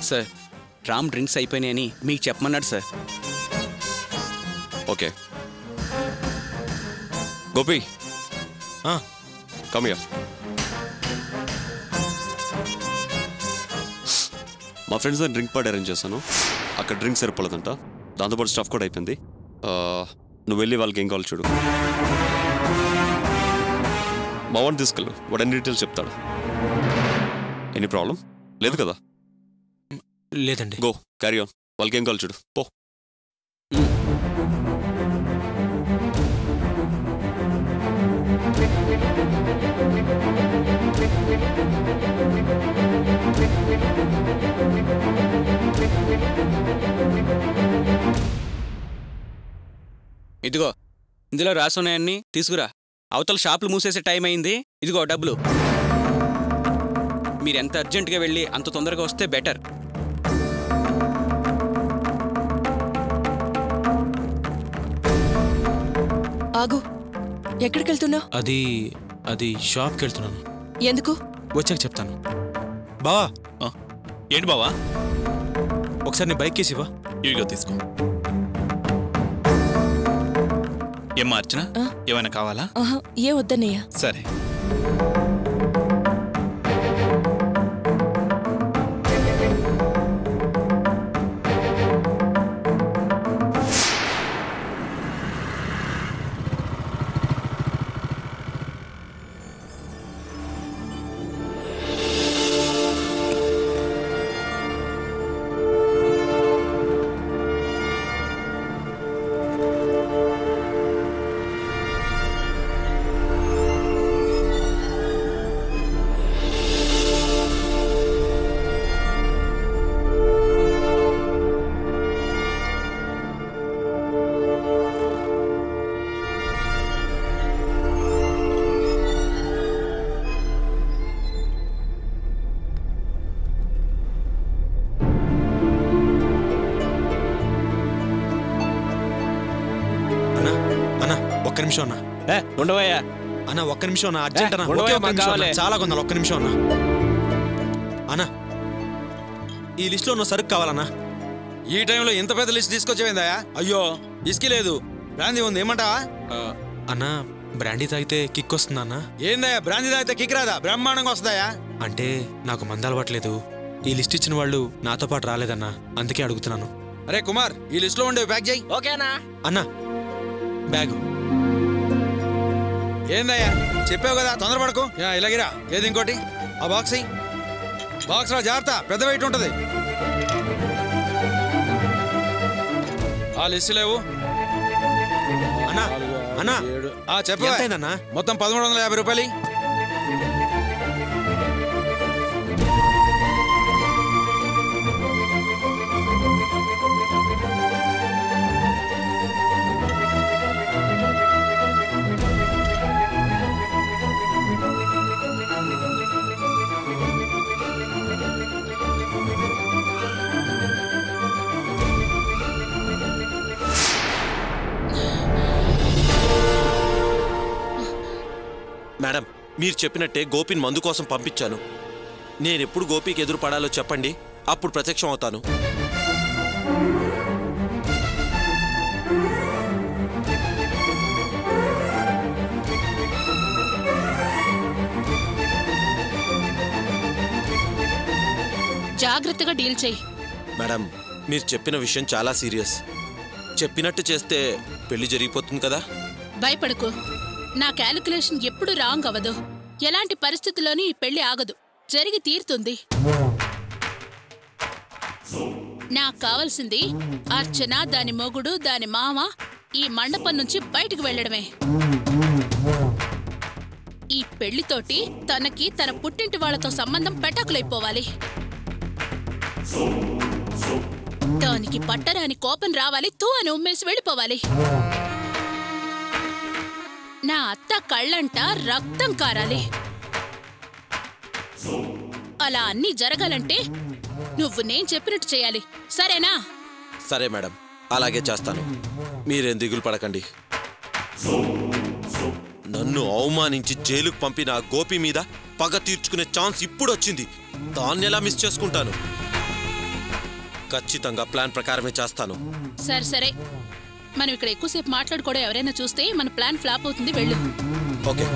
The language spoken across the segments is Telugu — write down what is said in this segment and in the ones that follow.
సార్ రామ్ డ్రింక్స్ అయిపోయినాయని మీకు చెప్పమన్నాడు sir. Okay Gopi come here. మా ఫ్రెండ్స్ డ్రింక్ పార్టీ అరేంజ్ చేశాను. అక్కడ డ్రింక్ సరిపోలేదంట, దాంతోపాటు స్టఫ్ కూడా అయిపోయింది. నువ్వు వెళ్ళి వాళ్ళకి ఏం కావాలి చూడు. మా వాడిని తీసుకెళ్ళు, వాడు అన్ని డీటెయిల్స్ చెప్తాడు. ఎనీ ప్రాబ్లం లేదు కదా? లేదండి. గో క్యారీ ఆన్, వాళ్ళకి ఏం కావాలి చూడు పో. ఇదిగో ఇందులో రాసున్నాయన్ని తీసుకురా. అవతల షాపులు మూసేసే టైం అయింది. ఇదిగో డబ్బులు. మీరు ఎంత అర్జెంటుగా వెళ్ళి అంత తొందరగా వస్తే బెటర్. ఆగు, ఎక్కడికి వెళ్తున్నావు? అది షాప్కి వెళ్తున్నాను. ఎందుకు? వచ్చాక చెప్తాను. బావా. ఏంటి బావా? ఒకసారి నీ బైక్ కేసివా. ఇవిగో తీసుకో. ఏమ్మా అర్చన, ఏమైనా కావాలా? ఏ వద్దన్నయ్యా. సరే. ఒక్క నిమిషం అన్నా. ఉండవయ్యా అన్న, ఒక్క నిమిషం అన్న, అర్జెంట్ అన్న. చాలా కొందాలి, ఒక్క నిమిషం అన్న. అన్నా, ఈ లిస్ట్లో ఉన్న సరుకు కావాలన్నా. ఈ టైంలో ఇంత పెద్ద లిస్ట్ తీసుకొచ్చేవిందాయా? అయ్యో ఇసుకి లేదు, బ్రాందీ ఉంది, ఏమంటావా? అన్నా, బ్రాండీ తాగితే కిక్ వస్తుందా అన్న? ఏందయ్యా బ్రాందీ తాగితే కిక్ రాదా? బ్రహ్మాండంగా వస్తుందాయా? అంటే నాకు మందు అలవాట్లేదు. ఈ లిస్ట్ ఇచ్చిన వాళ్ళు నాతో పాటు రాలేదన్నా, అందుకే అడుగుతున్నాను. అరే కుమార్, ఈ లిస్ట్ లో ఉండే ప్యాక్ చేయి. ఓకేనా అన్నా? బ్యాగు ఏందయ్యా చెప్పావు కదా, తొందరపడకు. ఇలాగిరా. ఏది ఇంకోటి? ఆ బాక్స్ బాక్స్ రా, జాగ్రత్త, పెద్ద వెయిట్ ఉంటుంది. ఆ లిస్ట్ లేవు అన్నా. అన్నా చెప్పేనా? మొత్తం 1350 రూపాయలు. మేడం, మీరు చెప్పినట్టే గోపిని మందు కోసం పంపించాను. నేనెప్పుడు గోపికి ఎదురు పడాలో చెప్పండి, అప్పుడు ప్రత్యక్షం అవుతాను. జాగ్రత్తగా డీల్ చేయి. మేడం, మీరు చెప్పిన విషయం చాలా సీరియస్. చెప్పినట్టు చేస్తే పెళ్లి జరిగిపోతుంది కదా? భయపడకు, నా క్యాలిక్యులేషన్ ఎప్పుడు రాంగ్ అవ్వదు. ఎలాంటి పరిస్థితుల్లోనూ ఈ పెళ్లి ఆగదు, జరిగి తీరుతుంది. నాకు కావాల్సింది అర్చన, దాని మొగుడు, దాని మామ ఈ మండపం నుంచి బయటకు వెళ్లడమే. ఈ పెళ్లితోటి తనకి తన పుట్టింటి వాళ్లతో సంబంధం పెటాకులైపోవాలి. దానికి పట్టరాని కోపం రావాలి, తూ అని ఉమ్మేసి వెళ్ళిపోవాలి. నా అత్త కళ్ళంట రక్తం కారాలి. అలా అన్నీ జరగాలంటే నువ్వు నేను చెప్పినట్టు చేయాలి, సరేనా? సరే మేడం, అలాగే చేస్తాను. మీరేం దిగులు పడకండి. నన్ను అవమానించి జైలుకు పంపిన ఆ గోపి మీద పగ తీర్చుకునే ఛాన్స్ ఇప్పుడు వచ్చింది. దాన్ని ఎలా మిస్ చేసుకుంటాను? ఖచ్చితంగా ప్లాన్ ప్రకారమే చేస్తాను. సరే సరే, మనం ఇక్కడ ఎక్కువసేపు మాట్లాడుకోవడం ఎవరైనా చూస్తే మన ప్లాన్ ఫ్లాప్ అవుతుంది. వెళ్ళు. ఓకే.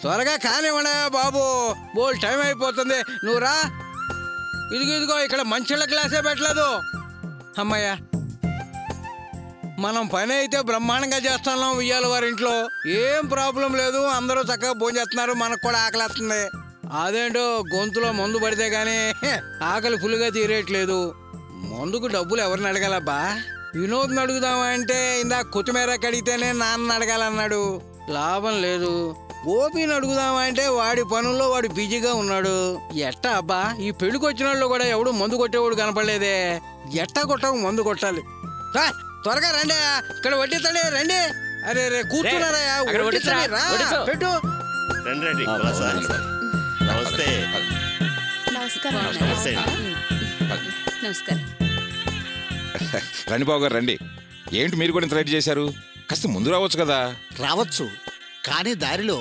త్వరగా కానివ్వండి బాబు, బోల్ టైం అయిపోతుంది. నువ్వు రా. ఇదిగో ఇక్కడ మంచిళ్ళ క్లాసే పెట్టలేదు. అమ్మయ్యా, మనం పని అయితే బ్రహ్మాండంగా చేస్తున్నాం. ఉయ్యాల వారింట్లో ఏం ప్రాబ్లం లేదు, అందరూ చక్కగా భోజనం చేస్తున్నారు. మనకు కూడా ఆకలి వస్తుంది. అదేంటో గొంతులో మందు పడితే గానీ ఆకలి ఫుల్గా తీరేయట్లేదు. మందుకు డబ్బులు ఎవరిని అడగాలబ్బా? వినోద్ని అడుగుదామా అంటే ఇందాక కొత్తిమీర కడిగితేనే నాన్న అడగాలన్నాడు. లాభం లేదు. గోపిని అడుగుదామా అంటే వాడి పనుల్లో వాడు బిజీగా ఉన్నాడు. ఎట్టా అబ్బా, ఈ పెళ్లికి వచ్చిన వాళ్ళు కూడా ఎవడు మందు కొట్టేవాడు కనపడలేదే. ఎట్టా కొట్టకు మందు కొట్టాలి. త్వరగా రండి, ఇక్కడ వడ్డిస్తాడే. రండి. అరే రే కూర్చున్నారా? పెట్టు. నమస్కారం. రండి బాబు గారు రండి. ఏంటి మీరు కూడా ఇంత రైట్ చేశారు? కాస్త ముందు రావచ్చు కదా. రావచ్చు, కానీ దారిలో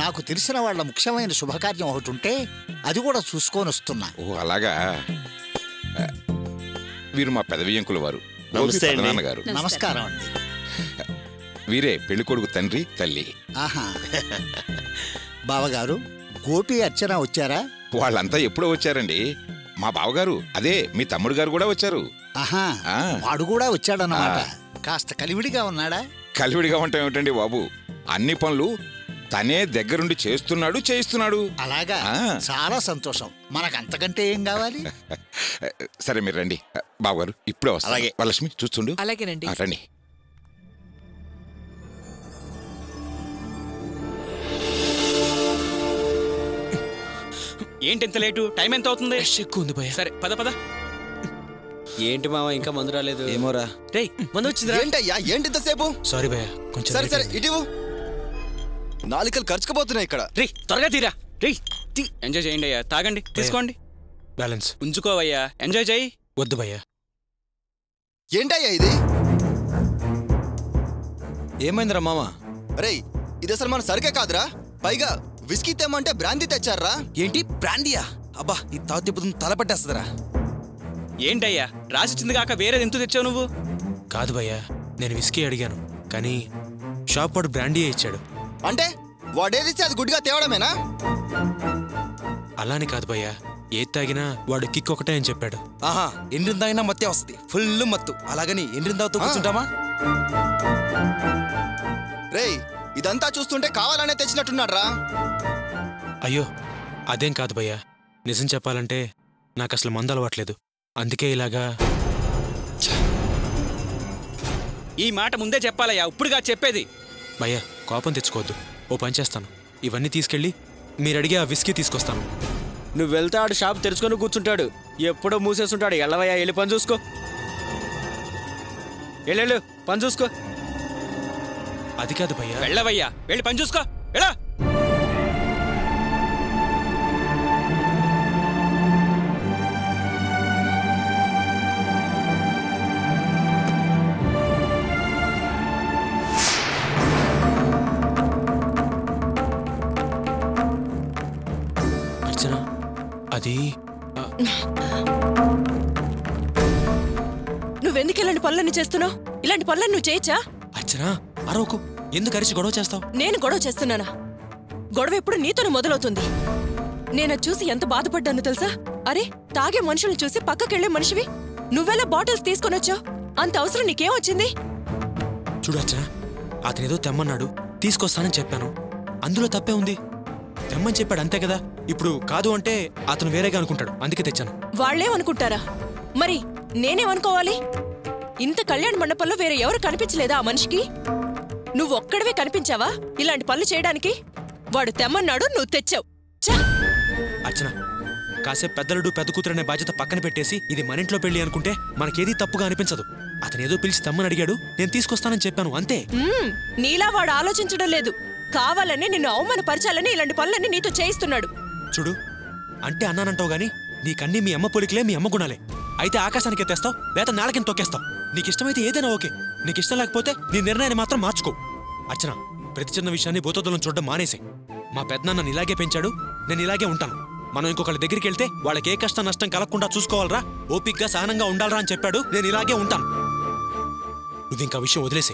నాకు తెలిసిన వాళ్ళ ముఖ్యమైన శుభకార్యం ఒకటి ఉంటే అది కూడా చూసుకొని వస్తున్నా. ఓ అలాగా. వీరు మా పెదవియంకుల వారు, నాన్నగారు. నమస్కారం అండి. వీరే పెళ్లి కొడుకు తండ్రి తల్లి. ఆహా. బావగారు, గోపి అర్చన వచ్చారా? వాళ్ళంతా ఎప్పుడో వచ్చారండి. మా బావగారు, అదే మీ తమ్ముడు గారు కూడా వచ్చారు. ఆహా, వాడు కూడా వచ్చాడన్నమాట. కాస్త కలివిడిగా ఉన్నాడా? కలివిడిగా ఉంటాం ఏమిటండి బాబు, అన్ని పనులు తనే దగ్గరుండి చేస్తున్నాడు, చేయిస్తున్నాడు. అలాగా, చాలా సంతోషం. మనకు అంతకంటే ఏం కావాలి? సరే మీరు రండి. బావగారు ఇప్పుడే వస్తా. అలాగే వరలక్ష్మి చూస్తుండు. అలాగేనండి. రండి. ఏంటి ఇంత లేటు? టైం ఎంత అవుతుంది? ఎక్కువ ఉంది భయ. సరే పద పద. ఏంటి మామ ఇంకా మందు రాలేదు? ఏమోరా. రేయ్ మందు వచ్చిందిరా. ఏంటయ్యా ఏంటి ఇంతసేపు? సారీ భయ, కొంచెం సరే సరే ఇటీవు. నాలుకలు ఖర్చుకుపోతున్నాయి ఇక్కడ. రే త్వరగా తీరా. రే ఎంజాయ్ చేయండి అయ్యా. తాగండి, తీసుకోండి. బ్యాలెన్స్ ఉంచుకోవయ్యా, ఎంజాయ్ చేయి. వద్దు భయ్యా. ఏంటయ్యా ఇది? ఏమైందిరా మామ? రేయ్ ఇది అసలు మన సరికే కాదురా. పైగా విస్కీ తెమ్మంటే బ్రాందీ తెచ్చారా? ఏంటి బ్రాండియా? అబ్బా ఈ తాగు తిప్పుతుంది, తల పట్టేస్తుందిరా. ఏంటయ్యా రాసిచ్చింది కాక వేరేది ఎంత తెచ్చావు నువ్వు? కాదు భయ్యా, నేను విస్కీ అడిగాను కానీ షాప్ వాడు బ్రాండీయే ఇచ్చాడు. అంటే వాడేదిస్తే అది గుడ్డిగా తేవడమేనా? అలానే కాదు భయ్యా, ఏది తాగినా వాడు కిక్ ఒకటే అని చెప్పాడు. ఆహా, ఎండ్రిని తాగినా మత్తే వస్తుంది, ఫుల్ మత్తు. అలాగని ఎండ్రిని తాగుతూ కూర్చుంటామా? రేయ్ ఇదంతా చూస్తుంటే కావాలనే తెచ్చినట్టున్నాడ్రా. అయ్యో అదేం కాదు భయ్యా, నిజం చెప్పాలంటే నాకు అసలు మందు అలవాట్లేదు, అందుకే ఇలాగా. ఈ మాట ముందే చెప్పాలయ్యా, ఇప్పుడుగా చెప్పేది. భయ్యా కోపం తెచ్చుకోవద్దు, ఓ పని చేస్తాను, ఇవన్నీ తీసుకెళ్ళి మీరు అడిగే ఆ విస్కీ తీసుకొస్తాను. నువ్వు వెళ్తే ఆడు షాప్ తెరుచుకొని కూర్చుంటాడు, ఎప్పుడో మూసేస్తుంటాడు. ఎల్లవయ్యా, వెళ్ళి పని చూసుకో. వెళ్ళు పని చూసుకో. అది కాదు భయ్యా. వెళ్ళవయ్యా, వెళ్ళి పని చూసుకో. వెళ్ళా. అర్చన అది నువ్వెందుకు ఇలాంటి పనులన్నీ చేస్తున్నావు? ఇలాంటి పనులన్నీ నువ్వు చేయొచ్చా? అర్చన అరవకు, ఎందుకు అరిచి గొడవ చేస్తావు? నేను గొడవ చేస్తున్నానా? గొడవ ఎప్పుడు నీతోనే మొదలవుతుంది. నేను చూసి ఎంత బాధపడ్డాను తెలుసా? అరే తాగే మనుషుల్ని చూసి పక్కకెళ్లే మనిషివి నువ్వెలా బాటిల్స్ తీసుకొని వచ్చావు? అంత అవసరం నీకేమొచ్చింది? చూడు అర్చన, అతనేదో తెమ్మన్నాడు, తీసుకొస్తానని చెప్పాను, అందులో తప్పే ఉంది. తెమ్మని చెప్పాడు అంతే కదా. ఇప్పుడు కాదు అంటే అతను వేరేగా అనుకుంటాడు, అందుకే తెచ్చాను. వాళ్ళేమనుకుంటారా? మరి నేనేమనుకోవాలి? ఇంత కళ్యాణ మండపంలో వేరే ఎవరు కనిపించలేదా ఆ మనిషికి? నువ్వొక్కడవే కనిపించావా ఇలాంటి పనులు చేయడానికి? వాడు తెమ్మన్నాడు, నువ్వు తెచ్చావు. అర్చన, కాసేపు పెద్దలుడు పెద్ద కూతురనే బాధ్యత పక్కన పెట్టేసి ఇది మన ఇంట్లో పెళ్లి అనుకుంటే మనకేదీ తప్పుగా అనిపించదు. అతనేదో పిలిచి తెమ్మని అడిగాడు, నేను తీసుకొస్తానని చెప్పాను అంతే. నీలా వాడు ఆలోచించడం లేదు, కావాలని నిన్ను అవమానపరచాలని ఇలాంటి పనులన్నీ నీతో చేయిస్తున్నాడు. చూడు, అంటే అన్నానంటావు గాని నీకన్నీ మీ అమ్మ పొలికలే, మీ అమ్మ గుణాలే. అయితే ఆకాశానికి ఎత్తేస్తావు, లేత నేలకిని తొక్కేస్తావు. నీకిష్టమైతే ఏదైనా ఓకే, నీకిష్టం లేకపోతే నీ నిర్ణయాన్ని మాత్రం మార్చుకో. అర్చన, ప్రతి చిన్న విషయాన్ని భూతద్దులను చూడడం మానేసి. మా పెద్దనాన్న నన్ను ఇలాగే పెంచాడు, నేను ఇలాగే ఉంటాను. మనం ఇంకొకళ్ళ దగ్గరికి వెళ్తే వాళ్ళకి ఏ కష్టం నష్టం కలగకుండా చూసుకోవాలరా, ఓపిగ్గా సహనంగా ఉండాలరా అని చెప్పాడు. నేను ఇలాగే ఉంటాను. నువ్వు ఇంకా విషయం వదిలేసే.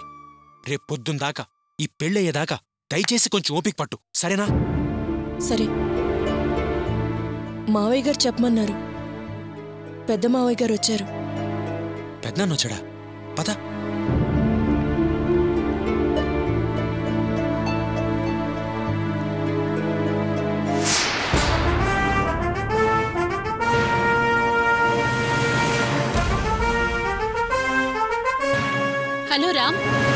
రేపు పొద్దున్న దాకా, ఈ పెళ్ళయ్యేదాకా దయచేసి కొంచెం ఓపిక పట్టు, సరేనా? సరే. మావయ్య గారు చెప్పమన్నారు. పెద్ద మావయ్య గారు వచ్చారు. పెద్దనాన్న వచ్చాడా? పద. హలో రామ్.